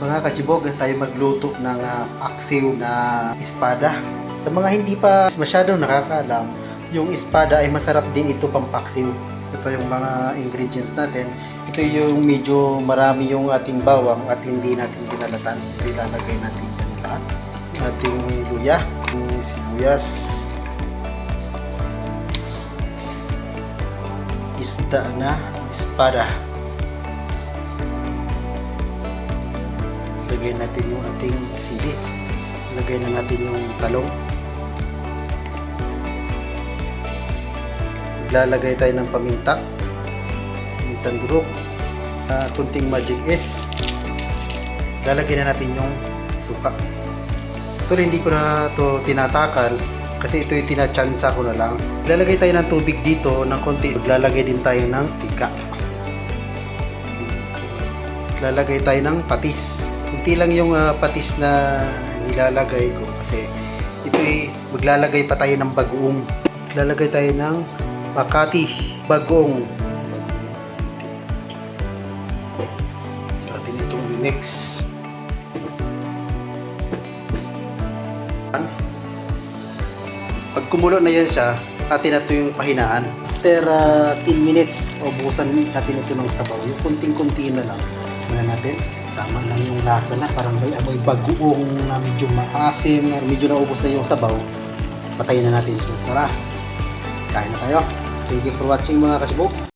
Mga kachibog, tayo magluto ng paksiw na espada. Sa mga hindi pa masyadong nakakaalam, yung espada ay masarap din ito pampaksiw. Ito yung mga ingredients natin. Ito yung medyo marami yung ating bawang at hindi natin binalatan. Ito ilalagay natin dyan lahat. Ating luya, sibuyas, isda na espada. Lagay natin yung ating sili. Lagay na natin yung talong. Lalagay tayo ng paminta. Pamintang group. Kunting magic is. Lalagay na natin yung suka. Ito hindi ko na to tinatakal kasi ito yung tinatsansa ko na lang. Lalagay tayo ng tubig dito ng konti. Lalagay din tayo ng tika. Lalagay tayo ng patis. Kunti lang yung patis na nilalagay ko kasi ito maglalagay pa tayo ng bagoong. Lalagay tayo ng Makati bagoong. So atin itong mix. Pag kumulo na yan siya, atin na ito yung pahinaan. After 10 minutes, ubusan natin ito ng sabaw. Yung kunting-kunti na lang. Muna natin. Tama lang yung lasa na. Parang may amoy bagoong na medyo maasim. Medyo naubos na yung sabaw. Patayin na natin. So tara, kain na tayo. Thank you for watching mga kasibog.